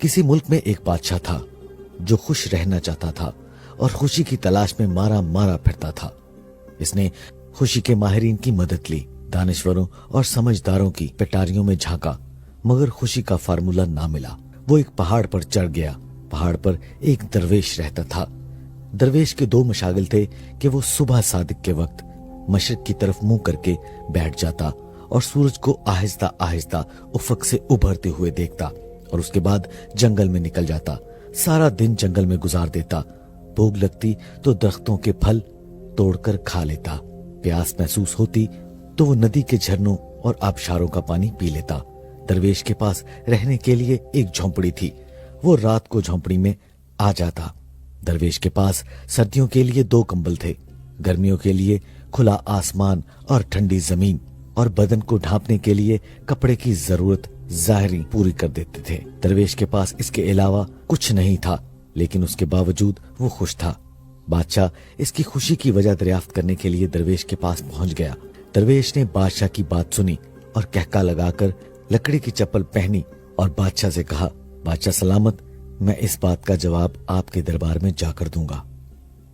किसी मुल्क में एक बादशाह था जो खुश रहना चाहता था और खुशी की तलाश में मारा मारा फिरता था। इसने खुशी के माहिरीन की मदद ली, दानिश्वरों और समझदारों की पिटारियों में झांका, मगर खुशी का फार्मूला ना मिला। वो एक पहाड़ पर चढ़ गया। पहाड़ पर एक दरवेश रहता था। दरवेश के दो मशागिल थे कि वो सुबह सादिक के वक्त मशरिक की तरफ मुंह करके बैठ जाता और सूरज को आहिस्ता आहिस्ता उफक से उभरते हुए देखता और उसके बाद जंगल में निकल जाता। सारा दिन जंगल में गुजार देता। भूख लगती तो दरख्तों के फल तोड़कर खा लेता। प्यास महसूस होती तो वो नदी के झरनों और आबशारों का पानी पी लेता। दरवेश के पास रहने के लिए एक झोंपड़ी थी। वो रात को झोंपड़ी में आ जाता। दरवेश के पास सर्दियों के लिए 2 कंबल थे, गर्मियों के लिए खुला आसमान और ठंडी जमीन, और बदन को ढांपने के लिए कपड़े की जरूरत जाहिरी पूरी कर देते थे। दरवेश के पास इसके अलावा कुछ नहीं था, लेकिन उसके बावजूद वो खुश था। बादशाह इसकी खुशी की वजह दरियाफ्त करने के लिए दरवेश के पास पहुंच गया। दरवेश ने बादशाह की बात सुनी और कहका लगाकर लकड़ी की चप्पल पहनी और बादशाह से कहा, बादशाह सलामत, मैं इस बात का जवाब आपके दरबार में जाकर दूंगा।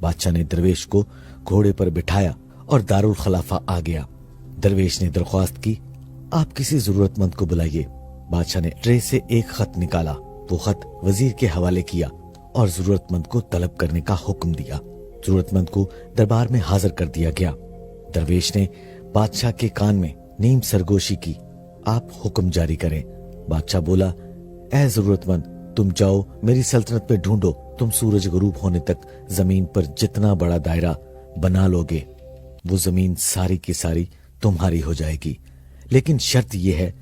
बादशाह ने दरवेश को घोड़े पर बिठाया और दारुल खलाफा आ गया। दरवेश ने दरख्वास्त की, आप किसी जरूरतमंद को बुलाइए। बादशाह ने ट्रे से एक खत निकाला। वो खत वजीर के हवाले किया और जरूरतमंद को तलब करने का हुक्म दिया। जरूरतमंद को दरबार में हाजिर कर दिया गया। दरवेश ने बादशाह के कान में नीम सरगोशी की, आप हुक्म जारी करें। बादशाह बोला, ऐ जरूरतमंद, तुम जाओ मेरी सल्तनत में ढूंढो। तुम सूरज गुरूब होने तक जमीन पर जितना बड़ा दायरा बना लोगे, वो जमीन सारी की सारी तुम्हारी हो जाएगी। लेकिन शर्त यह है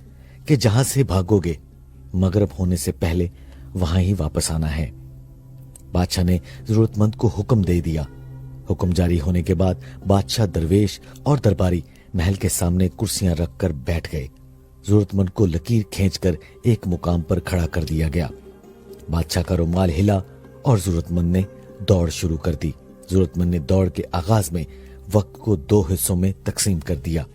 कि जहां से भागोगे मगरिब होने से पहले वहां ही वापस आना है। बादशाह ने जरूरतमंद को हुक्म दे दिया। हुक्म जारी होने के बाद बादशाह, दरवेश और दरबारी महल के सामने कुर्सियां रखकर बैठ गए। जरूरतमंद को लकीर खींचकर एक मुकाम पर खड़ा कर दिया गया। बादशाह का रुमाल हिला और जरूरतमंद ने दौड़ शुरू कर दी। जरूरतमंद ने दौड़ के आगाज में वक्त को 2 हिस्सों में तकसीम कर दिया।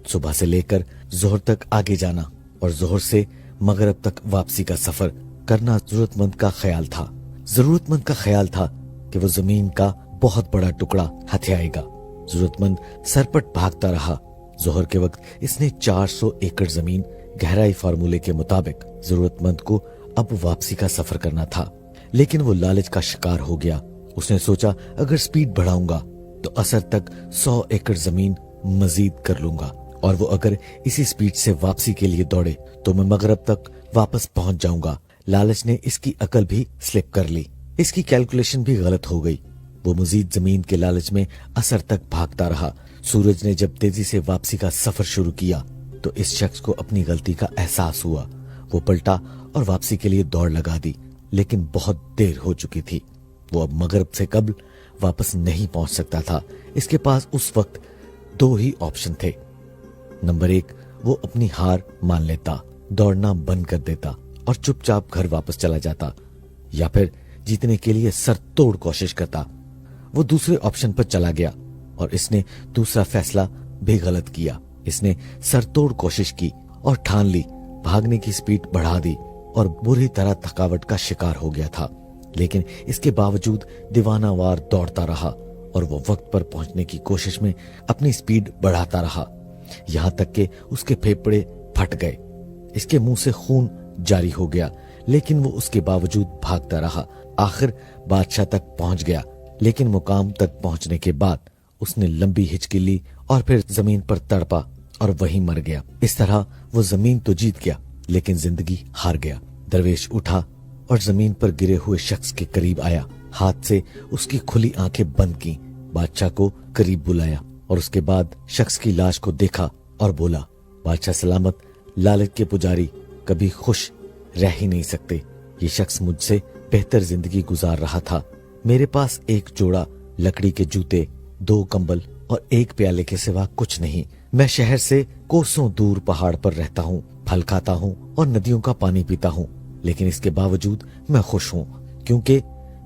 सुबह से लेकर जोहर तक आगे जाना और जोहर से मगरिब तक वापसी का सफर करना जरूरतमंद का ख्याल था। जरूरतमंद का ख्याल था कि वो जमीन का बहुत बड़ा टुकड़ा हथियाएगा। जरूरतमंद सरपट भागता रहा। जोहर के वक्त इसने 400 एकड़ जमीन गहराई फार्मूले के मुताबिक जरूरतमंद को अब वापसी का सफर करना था, लेकिन वो लालच का शिकार हो गया। उसने सोचा, अगर स्पीड बढ़ाऊंगा तो असर तक 100 एकड़ जमीन मजीद कर लूंगा, और वो अगर इसी स्पीड से वापसी के लिए दौड़े तो मैं मगरिब तक वापस पहुंच जाऊंगा। लालच ने इसकी अकल भी स्लिप कर ली। इसकी कैलकुलेशन भी गलत हो गई। वो मजीद जमीन के लालच में असर तक भागता रहा। सूरज ने जब तेजी से वापसी का सफर शुरू किया तो इस शख्स को अपनी गलती का एहसास हुआ। वो पलटा और वापसी के लिए दौड़ लगा दी, लेकिन बहुत देर हो चुकी थी। वो अब मगरिब से कबल वापस नहीं पहुंच सकता था। इसके पास उस वक्त 2 ही ऑप्शन थे। नंबर 1, वो अपनी हार मान लेता, दौड़ना बंद कर देता और चुपचाप घर वापस चला जाता, या फिर जीतने के लिए सर तोड़ कोशिश करता। वो दूसरे ऑप्शन पर चला गया और इसने दूसरा फैसला भी गलत किया। इसने सर तोड़ कोशिश की और ठान ली, भागने की स्पीड बढ़ा दी और बुरी तरह थकावट का शिकार हो गया था। लेकिन इसके बावजूद दीवानावार दौड़ता रहा और वो वक्त पर पहुंचने की कोशिश में अपनी स्पीड बढ़ाता रहा, यहां तक कि उसके फेफड़े फट गए। इसके मुंह से खून जारी हो गया, लेकिन वो उसके बावजूद भागता रहा। आखिर बादशाह तक पहुंच गया, लेकिन मुकाम तक पहुंचने के बाद उसने लंबी हिचकी ली और फिर जमीन पर तड़पा और वहीं मर गया। इस तरह वो जमीन तो जीत गया, लेकिन जिंदगी हार गया। दरवेश उठा और जमीन पर गिरे हुए शख्स के करीब आया। हाथ से उसकी खुली आंखें बंद की, बादशाह को करीब बुलाया और उसके बाद शख्स की लाश को देखा और बोला, बादशाह सलामत, लालच के पुजारी कभी खुश रह ही नहीं सकते। ये शख्स मुझसे बेहतर जिंदगी गुजार रहा था। मेरे पास एक जोड़ा लकड़ी के जूते, 2 कंबल और 1 प्याले के सिवा कुछ नहीं। मैं शहर से कोसों दूर पहाड़ पर रहता हूँ, फल खाता हूँ और नदियों का पानी पीता हूँ, लेकिन इसके बावजूद मैं खुश हूँ, क्योंकि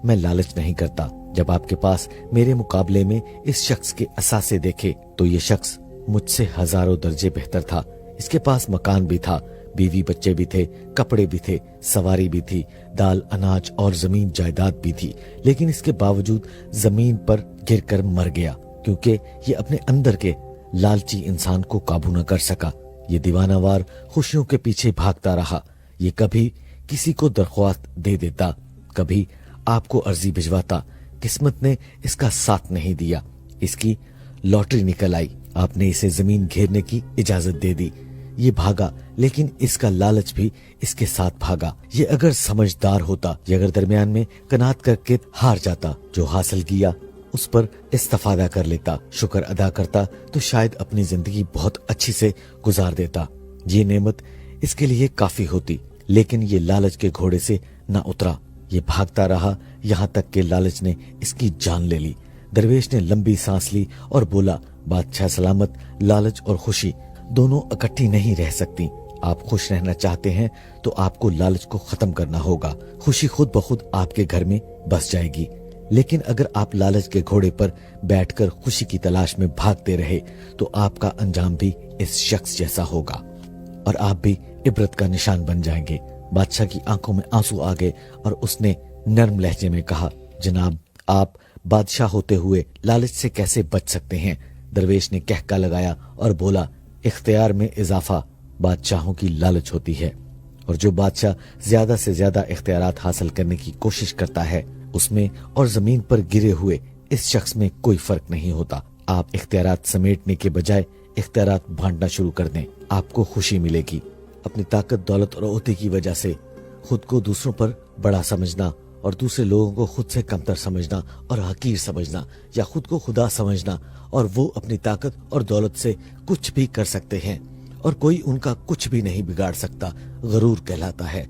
मैं लालच नहीं करता। जब आपके पास मेरे मुकाबले में इस शख्स के असासे देखे तो ये शख्स मुझसे हजारों दर्जे बेहतर था। इसके पास मकान भी था, बीवी बच्चे भी थे, कपड़े भी थे, सवारी भी थी, दाल अनाज और जमीन जायदाद भी थी। लेकिन इसके बावजूद जमीन पर गिरकर मर गया, क्योंकि ये अपने अंदर के लालची इंसान को काबू न कर सका। ये दीवानावार खुशियों के पीछे भागता रहा। ये कभी किसी को दरख्वास्त दे देता, कभी आपको अर्जी भिजवाता। किस्मत ने इसका साथ नहीं दिया। इसकी लॉटरी निकल आई। आपने इसे जमीन घेरने की इजाजत दे दी। ये भागा, लेकिन इसका लालच भी इसके साथ भागा। ये अगर समझदार होता, ये अगर दरमियान में कनात करके हार जाता, जो हासिल किया उस पर इस्तेफादा कर लेता, शुक्र अदा करता, तो शायद अपनी जिंदगी बहुत अच्छी से गुजार देता। ये नेमत इसके लिए काफी होती। लेकिन ये लालच के घोड़े से न उतरा। ये भागता रहा, यहाँ तक कि लालच ने इसकी जान ले ली। दरवेश ने लंबी सांस ली और बोला, बादशाह सलामत, लालच और खुशी दोनों इकट्ठी नहीं रह सकती। आप खुश रहना चाहते हैं तो आपको लालच को खत्म करना होगा। खुशी खुद ब खुद आपके घर में बस जाएगी। लेकिन अगर आप लालच के घोड़े पर बैठकर खुशी की तलाश में भागते रहे तो आपका अंजाम भी इस शख्स जैसा होगा और आप भी इबरत का निशान बन जाएंगे। बादशाह की आंखों में आंसू आ गए और उसने नर्म लहजे में कहा, जनाब, आप बादशाह होते हुए लालच से कैसे बच सकते हैं? दरवेश ने कहका लगाया और बोला, इख्तियार में इजाफा बादशाहों की लालच होती है, और जो बादशाह ज्यादा से ज्यादा इख्तियारात हासिल करने की कोशिश करता है, उसमें और जमीन पर गिरे हुए इस शख्स में कोई फर्क नहीं होता। आप इख्तियारात समेटने के बजाय इख्तियारात बांटना शुरू कर दें, आपको खुशी मिलेगी। अपनी ताकत, दौलत और ओहदे की वजह से खुद को दूसरों पर बड़ा समझना और दूसरे लोगों को खुद से कमतर समझना और हकीर समझना, या खुद को खुदा समझना और वो अपनी ताकत और दौलत से कुछ भी कर सकते हैं और कोई उनका कुछ भी नहीं बिगाड़ सकता, गरूर कहलाता है।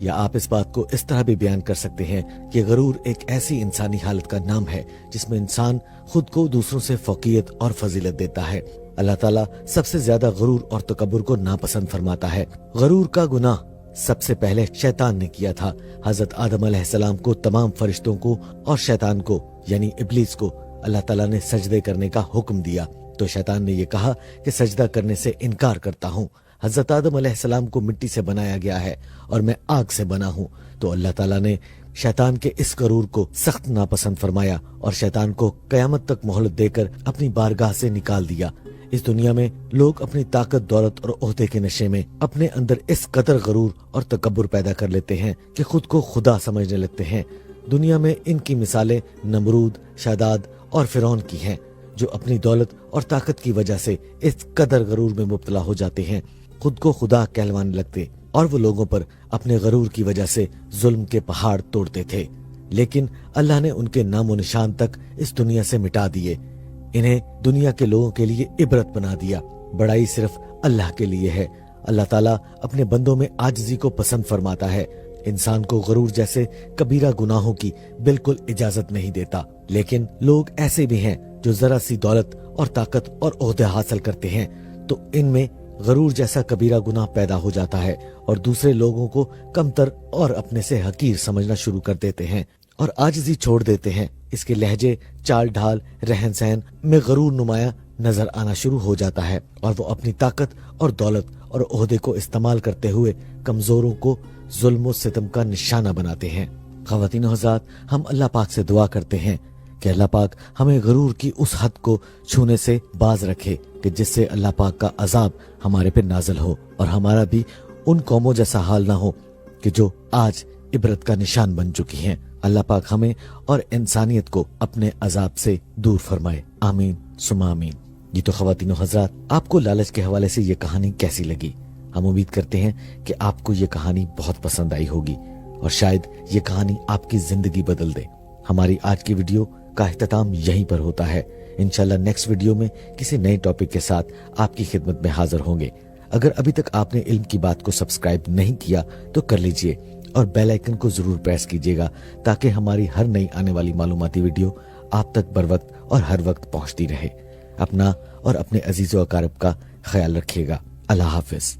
या आप इस बात को इस तरह भी बयान कर सकते हैं कि गरूर एक ऐसी इंसानी हालत का नाम है जिसमें इंसान खुद को दूसरों से फौकियत और फजीलत देता है। अल्लाह ताला सबसे ज्यादा गरूर और तकब्बुर को नापसंद फरमाता है। गरूर का गुनाह सबसे पहले शैतान ने किया था। हजरत आदम अलैहिस्सलाम को, तमाम फरिश्तों को और शैतान को यानी इब्लीस को अल्लाह ताला ने सजदे करने का हुक्म दिया, तो शैतान ने ये कहा कि सजदा करने से इनकार करता हूँ। हजरत आदम अलैहिस्सलाम को मिट्टी से बनाया गया है और मैं आग से बना हूँ, तो अल्लाह ताला ने शैतान के इस गरूर को सख्त नापसंद फरमाया और शैतान को कयामत तक मोहलत देकर अपनी बारगाह से निकाल दिया। इस दुनिया में लोग अपनी ताकत, दौलत और ओहदे के नशे में अपने अंदर इस कदर गरूर और तकब्बुर पैदा कर लेते हैं कि खुद को खुदा समझने लगते हैं। दुनिया में इनकी मिसालें नमरूद, शादाद और फिरौन की हैं, जो अपनी दौलत और ताकत की वजह से इस कदर गरूर में मुब्तला हो जाते हैं, खुद को खुदा कहलवाने लगते और वो लोगों पर अपने गरूर की वजह से जुल्म के पहाड़ तोड़ते थे। लेकिन अल्लाह ने उनके नामो निशान तक इस दुनिया से मिटा दिए। इन्हें दुनिया के लोगों के लिए इबरत बना दिया। बड़ाई सिर्फ अल्लाह के लिए है। अल्लाह ताला अपने बंदों में आजिज़ी को पसंद फरमाता है। इंसान को गरूर जैसे कबीरा गुनाहों की बिल्कुल इजाजत नहीं देता। लेकिन लोग ऐसे भी हैं जो जरा सी दौलत और ताकत और ओहदे हासिल करते हैं तो इनमें गरूर जैसा कबीरा गुनाह पैदा हो जाता है और दूसरे लोगों को कमतर और अपने से हकीर समझना शुरू कर देते हैं और आजिज़ी छोड़ देते हैं। इसके लहजे, चाल ढाल, रहन सहन में गरूर नुमाया नजर आना शुरू हो जाता है और वो अपनी ताकत और दौलत और ओहदे को इस्तेमाल करते हुए कमजोरों को जुल्म सितम का निशाना बनाते हैं। ख़वातीन और हज़रात, हम अल्लाह पाक से दुआ करते हैं कि अल्लाह पाक हमें गरूर की उस हद को छूने से बाज रखे कि जिससे अल्लाह पाक का अजाब हमारे पे नाज़िल हो और हमारा भी उन कौमों जैसा हाल ना हो कि जो आज इबरत का निशान बन चुकी हैं। अल्लाह पाक हमें और इंसानियत को अपने अजाब से दूर फरमाए। आमीन सुमा आमीन। ये तो ख़वातीन और हज़रात, आपको लालच के हवाले से ये कहानी कैसी लगी? हम उम्मीद करते हैं कि आपको ये कहानी बहुत पसंद आई होगी और शायद ये कहानी आपकी जिंदगी बदल दे। हमारी आज की वीडियो का इख्तिताम यहीं पर होता है। इंशाल्लाह नेक्स्ट वीडियो में किसी नए टॉपिक के साथ आपकी खिदमत में हाजिर होंगे। अगर अभी तक आपने इल्म की बात को सब्सक्राइब नहीं किया तो कर लीजिए और बेल आइकन को जरूर प्रेस कीजिएगा ताकि हमारी हर नई आने वाली मालूमाती वीडियो आप तक बर वक्त और हर वक्त पहुंचती रहे। अपना और अपने अजीज़ो अकारब का ख्याल रखिएगा। अल्लाह हाफिज।